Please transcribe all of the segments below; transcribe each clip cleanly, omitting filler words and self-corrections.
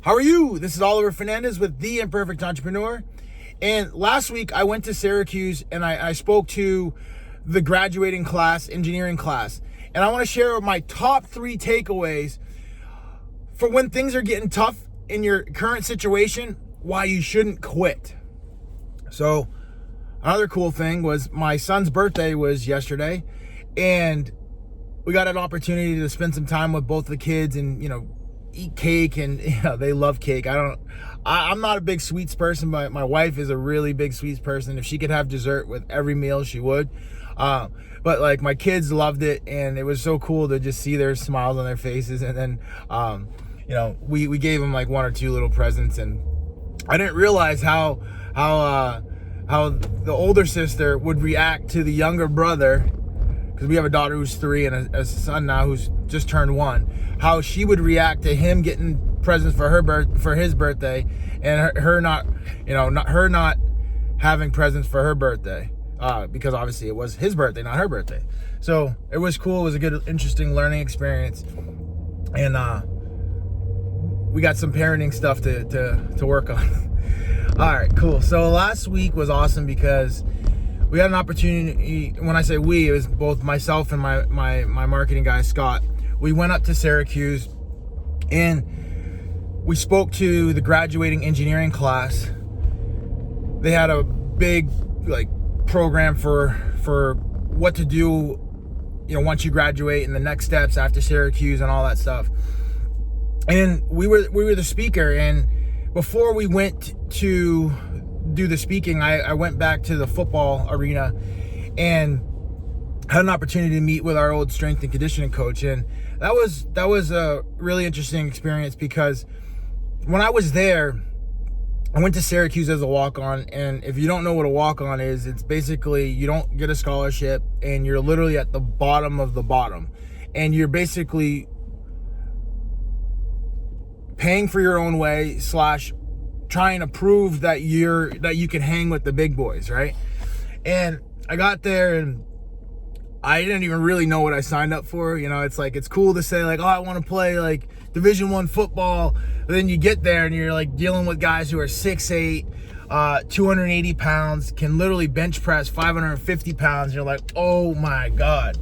How are you? This is Oliver Fernandez with The Imperfect Entrepreneur. And last week I went to Syracuse and I spoke to the graduating class, engineering class. And I want to share my top 3 takeaways for when things are getting tough in your current situation, why you shouldn't quit. So another cool thing was my son's birthday was yesterday, and we got an opportunity to spend some time with both the kids and, eat cake, and they love cake. I'm not a big sweets person, but my wife is a really big sweets person. If she could have dessert with every meal, she would. But like my kids loved it, and it was so cool to just see their smiles on their faces. And then, we gave them like 1 or 2 little presents, and I didn't realize how the older sister would react to the younger brother, because we have a daughter who's 3 and a son now who's just turned 1, how she would react to him getting presents for his birthday, and her not having presents for her birthday, because obviously it was his birthday, not her birthday. So it was cool. It was a good, interesting learning experience, and we got some parenting stuff to work on. All right, cool. So last week was awesome because we had an opportunity. When I say we, it was both myself and my marketing guy, Scott. We went up to Syracuse and we spoke to the graduating engineering class. They had a big program for what to do, once you graduate and the next steps after Syracuse and all that stuff. And we were the speaker, and before we went to do the speaking, I went back to the football arena and had an opportunity to meet with our old strength and conditioning coach. And that was a really interesting experience, because when I was there, I went to Syracuse as a walk-on. And if you don't know what a walk-on is, it's basically you don't get a scholarship and you're literally at the bottom of the bottom, and you're basically paying for your own way / trying to prove that you can hang with the big boys, right? And I got there and I didn't even really know what I signed up for. It's cool to say I want to play Division I football. But then you get there and you're dealing with guys who are 6'8", 280 pounds, can literally bench press 550 pounds. You're like, oh my God.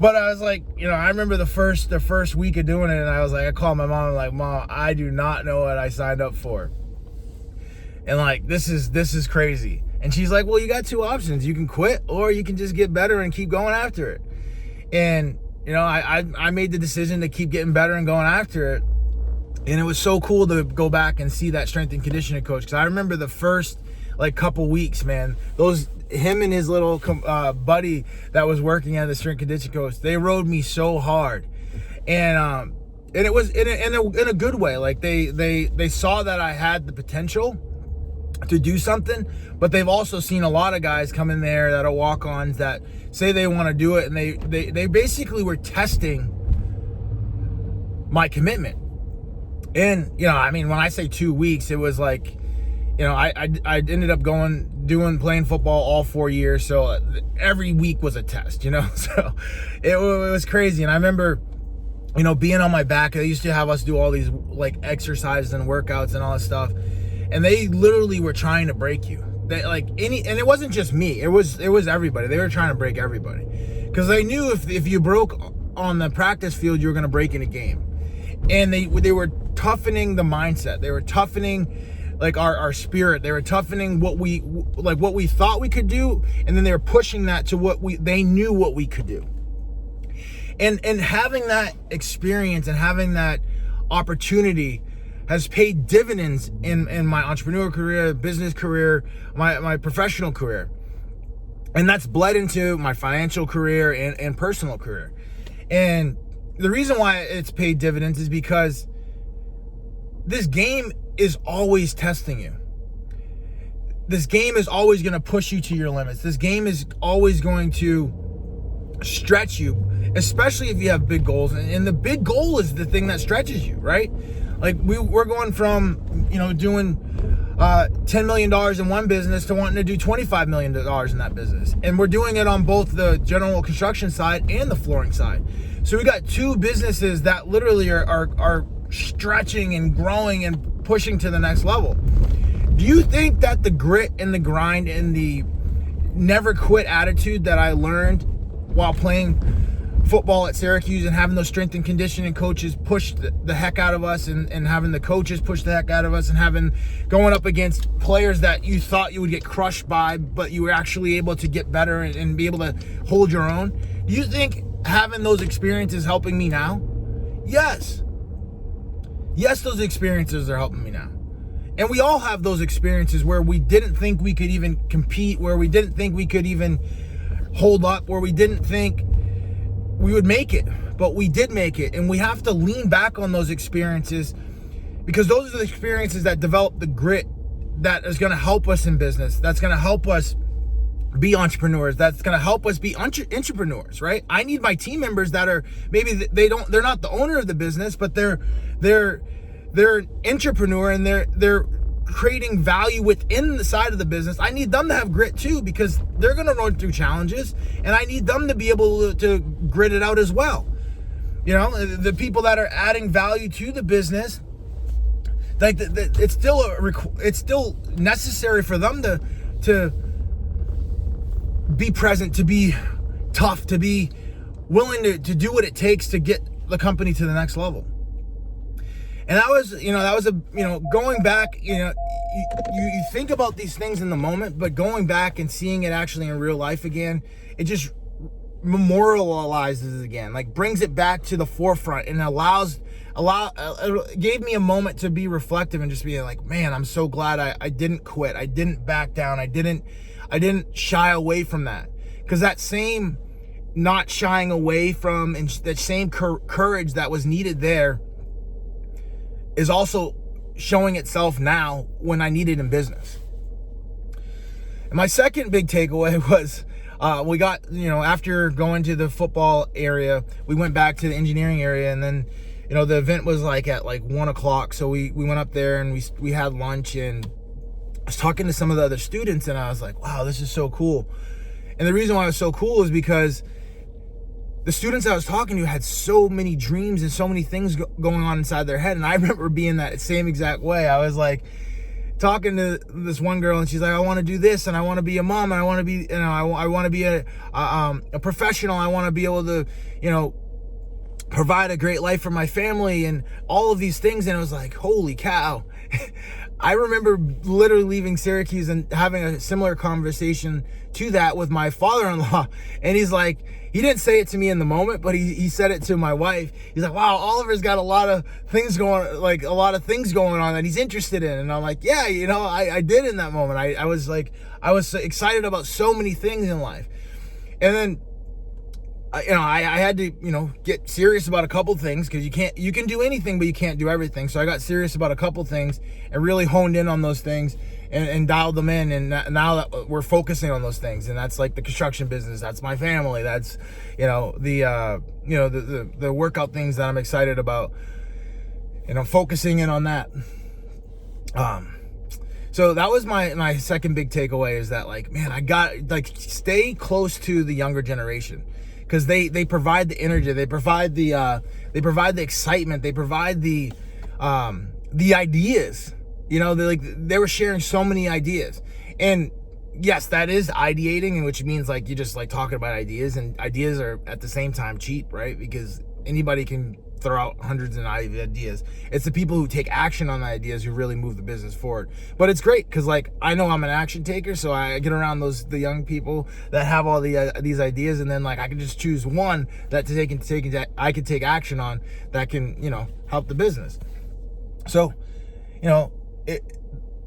But I was I remember the first week of doing it, and I called my mom, Mom, I do not know what I signed up for. And this is crazy. And she's like, well, you got 2 options. You can quit, or you can just get better and keep going after it. And, I made the decision to keep getting better and going after it. And it was so cool to go back and see that strength and conditioning coach. Because I remember the first couple weeks, man, him and his little buddy that was working at the strength conditioning coach, they rode me so hard. And it was in a good way. They saw that I had the potential to do something, but they've also seen a lot of guys come in there that are walk-ons that say they want to do it, and they basically were testing my commitment. And when I say 2 weeks, it was I ended up playing football all 4 years, so every week was a test, so it was crazy. And I remember being on my back. They used to have us do all these exercises and workouts and all that stuff, and they literally were trying to break you. They and it wasn't just me, it was everybody. They were trying to break everybody, because they knew if you broke on the practice field, you were going to break in a game. And they were toughening the mindset. They were toughening our spirit. They were toughening what we thought we could do, and then they were pushing that to they knew what we could do. And having that experience and having that opportunity has paid dividends in my entrepreneur career, business career, my professional career. And that's bled into my financial career and personal career. And the reason why it's paid dividends is because this game is always testing you. This game is always going to push you to your limits. This game is always going to stretch you, especially if you have big goals. And the big goal is the thing that stretches you, right? We're going from, doing $10 million in one business to wanting to do $25 million in that business. And we're doing it on both the general construction side and the flooring side. So we got 2 businesses that literally are stretching and growing and pushing to the next level. Do you think that the grit and the grind and the never quit attitude that I learned while playing football at Syracuse and having those strength and conditioning coaches push the heck out of us, and having the coaches push the heck out of us, and having going up against players that you thought you would get crushed by, but you were actually able to get better and be able to hold your own? Do you think having those experiences helping me now? Yes. Yes, those experiences are helping me now. And we all have those experiences where we didn't think we could even compete, where we didn't think we could even hold up, where we didn't think we would make it, but we did make it. And we have to lean back on those experiences, because those are the experiences that develop the grit that is going to help us in business, that's going to help us be entrepreneurs, that's going to help us be entrepreneurs, right? I need my team members that are, maybe they're not the owner of the business, but they're an entrepreneur, and they're creating value within the side of the business. I need them to have grit too, because they're going to run through challenges, and I need them to be able to grit it out as well. You know, the people that are adding value to the business, like it's still necessary for them to be present, to be tough, to be willing to do what it takes to get the company to the next level. And that was going back, you think about these things in the moment, but going back and seeing it actually in real life again, it just memorializes it again, like brings it back to the forefront, and it gave me a moment to be reflective and just be like, man, I'm so glad I didn't quit. I didn't back down. I didn't shy away from that, because that same not shying away from, and that same courage that was needed there is also showing itself now when I need it in business. And my second big takeaway was, we got, after going to the football area, we went back to the engineering area, and then, the event was at 1 o'clock. So we went up there and we had lunch, and I was talking to some of the other students, and I was like, wow, this is so cool. And the reason why it was so cool is because the students I was talking to had so many dreams and so many things going on inside their head. And I remember being that same exact way. I was talking to this one girl, and she's like, I want to do this, and I want to be a mom, and I want to be, I want to be a professional. I want to be able to, provide a great life for my family and all of these things. And it was like, holy cow. I remember literally leaving Syracuse and having a similar conversation to that with my father-in-law. And he's like, he didn't say it to me in the moment, but he said it to my wife. He's like, wow, Oliver's got a lot of things going on that he's interested in. And I'm like, yeah, I did in that moment. I was so excited about so many things in life. And then, I had to, get serious about a couple things, because you can do anything, but you can't do everything. So I got serious about a couple things and really honed in on those things and dialed them in. And now that we're focusing on those things, and that's like the construction business, that's my family, that's, the workout things that I'm excited about, and I'm focusing in on that. So that was my second big takeaway, is that man, I got stay close to the younger generation. Because they provide the energy, they provide the excitement, they provide the ideas. They were sharing so many ideas, and yes, that is ideating, which means you just talking about ideas, and ideas are at the same time cheap, right? Because anybody can throw out hundreds of ideas. It's the people who take action on the ideas who really move the business forward. But it's great, because I know I'm an action taker, so I get around the young people that have all these ideas, and then I can just choose one that I can take action on that can help the business. So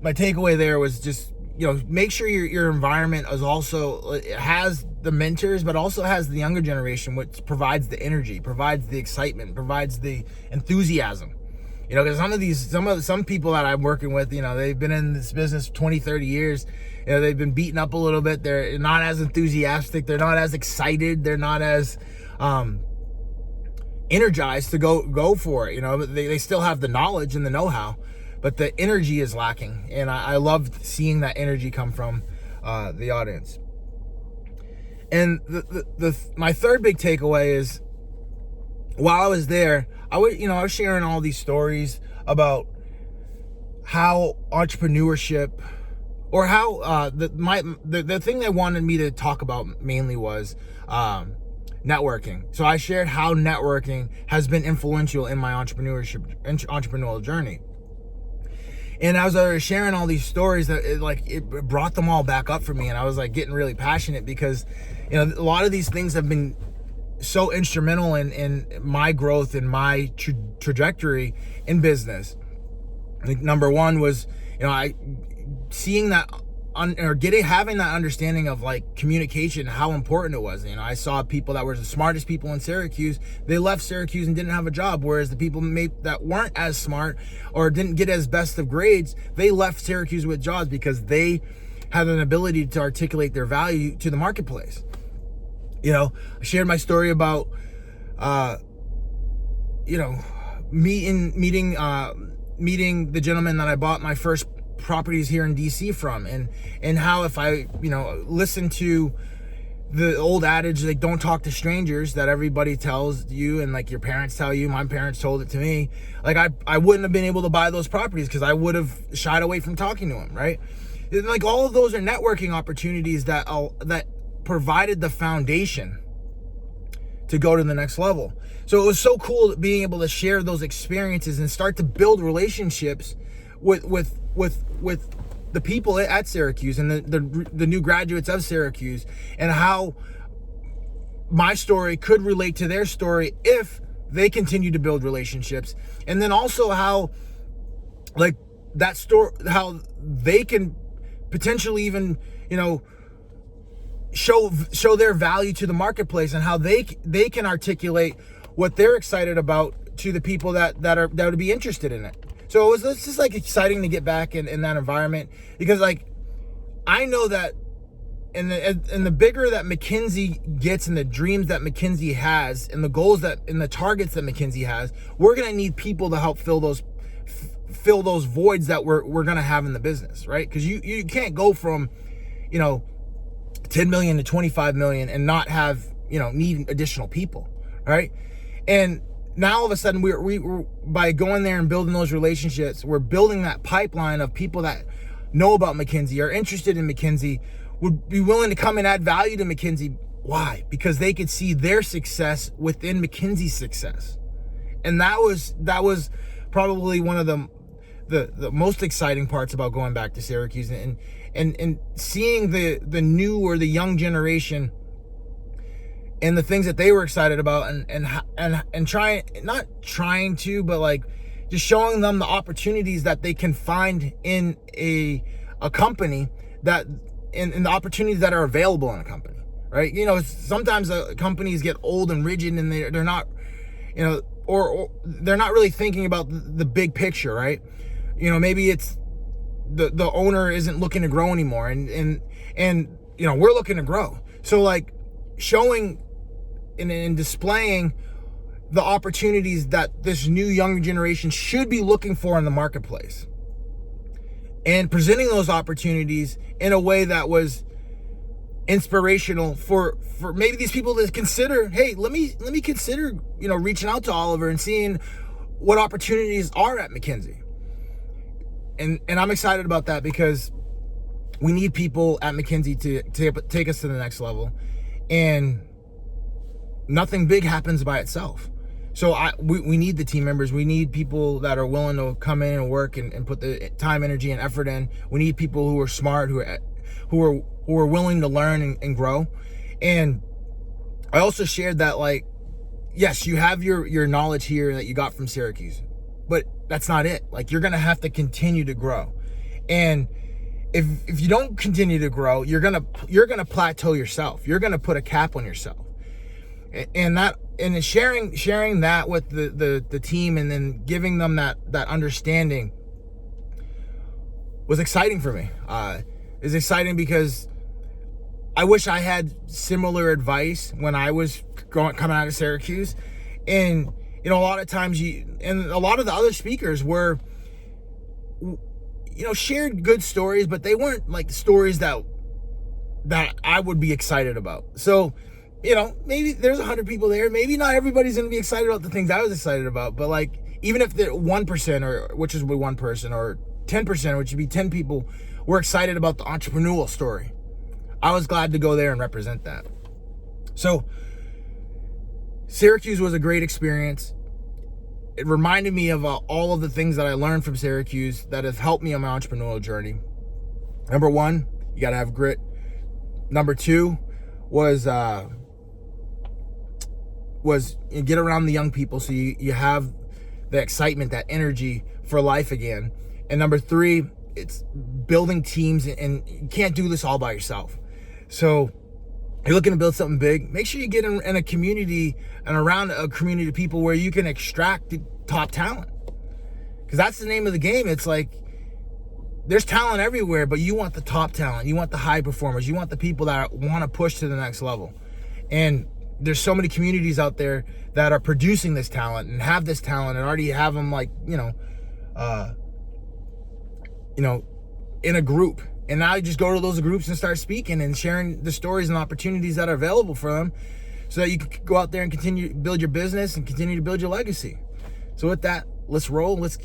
my takeaway there was just make sure your environment is also, it has the mentors, but also has the younger generation, which provides the energy, provides the excitement, provides the enthusiasm. Because some people that I'm working with, they've been in this business 20, 30 years. They've been beaten up a little bit. They're not as enthusiastic. They're not as excited. They're not as energized to go for it. But they still have the knowledge and the know-how, but the energy is lacking. And I loved seeing that energy come from the audience. And my third big takeaway is while I was there, I was sharing all these stories about how entrepreneurship, or how the thing they wanted me to talk about mainly was networking. So I shared how networking has been influential in my entrepreneurial journey. And as I was sharing all these stories, that it brought them all back up for me, and I was like getting really passionate, because a lot of these things have been so instrumental in my growth and my trajectory in business. Like, number one was, I seeing that having that understanding of like communication, how important it was. I saw people that were the smartest people in Syracuse, they left Syracuse and didn't have a job, whereas the people that weren't as smart or didn't get as best of grades, they left Syracuse with jobs because they had an ability to articulate their value to the marketplace. I shared my story about meeting the gentleman that I bought my first properties here in DC from, and how if I listen to the old adage, like, don't talk to strangers, that everybody tells you, and like your parents tell you, my parents told it to me, like I wouldn't have been able to buy those properties because I would have shied away from talking to them, right? And like, all of those are networking opportunities that provided the foundation to go to the next level. So it was so cool being able to share those experiences and start to build relationships with the people at Syracuse and the new graduates of Syracuse, and how my story could relate to their story if they continue to build relationships. And then also how, like, that story, how they can potentially even, show their value to the marketplace, and how they can articulate what they're excited about to the people that would be interested in it. So it's just like exciting to get back in that environment, because like, I know that in the bigger that McKinsey gets, and the dreams that McKinsey has, and the goals and the targets that McKinsey has, we're gonna need people to help fill those voids that we're gonna have in the business, right? Because you can't go from 10 million to 25 million and not have need additional people, right? And now all of a sudden we're by going there and building those relationships, we're building that pipeline of people that know about McKinsey, are interested in McKinsey, would be willing to come and add value to McKinsey. Why? Because they could see their success within McKinsey's success. And that was probably one of the most exciting parts about going back to Syracuse, and seeing the new, or the young generation, and the things that they were excited about, and not trying to, but like just showing them the opportunities that they can find in a company, that and the opportunities that are available in a company, right? Sometimes companies get old and rigid, and they're not, or they're not really thinking about the big picture, right? Maybe it's the owner isn't looking to grow anymore, and we're looking to grow. So like, showing and displaying the opportunities that this new young generation should be looking for in the marketplace, and presenting those opportunities in a way that was inspirational for maybe these people to consider, hey, let me consider reaching out to Oliver and seeing what opportunities are at McKinsey. And I'm excited about that, because we need people at McKinsey to take us to the next level, and nothing big happens by itself. So we need the team members. We need people that are willing to come in and work and put the time, energy, and effort in. We need people who are smart, who are willing to learn and grow. And I also shared that, like, yes, you have your knowledge here that you got from Syracuse, but that's not it. Like, you're gonna have to continue to grow, and if you don't continue to grow, you're gonna plateau yourself. You're gonna put a cap on yourself, and sharing that with the team, and then giving them that understanding was exciting for me. It's exciting because I wish I had similar advice when I was coming out of Syracuse. And a lot of times and a lot of the other speakers were, shared good stories, but they weren't like stories that I would be excited about. So maybe there's 100 people there. Maybe not everybody's going to be excited about the things I was excited about, but like, even if the 1%, or which is one person, or 10%, which would be 10 people, were excited about the entrepreneurial story, I was glad to go there and represent that. So Syracuse was a great experience. It reminded me of all of the things that I learned from Syracuse that have helped me on my entrepreneurial journey. Number one, you got to have grit. Number two was get around the young people so you have the excitement, that energy for life again. And number three, it's building teams, and you can't do this all by yourself. So you're looking to build something big, make sure you get in a community and around a community of people where you can extract the top talent. Because that's the name of the game. It's like, there's talent everywhere, but you want the top talent. You want the high performers. You want the people that want to push to the next level. And there's so many communities out there that are producing this talent and have this talent and already have them, like, in a group. And now you just go to those groups and start speaking and sharing the stories and opportunities that are available for them, so that you can go out there and continue to build your business and continue to build your legacy. So with that, let's roll. Let's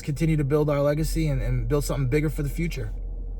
continue to build our legacy and build something bigger for the future.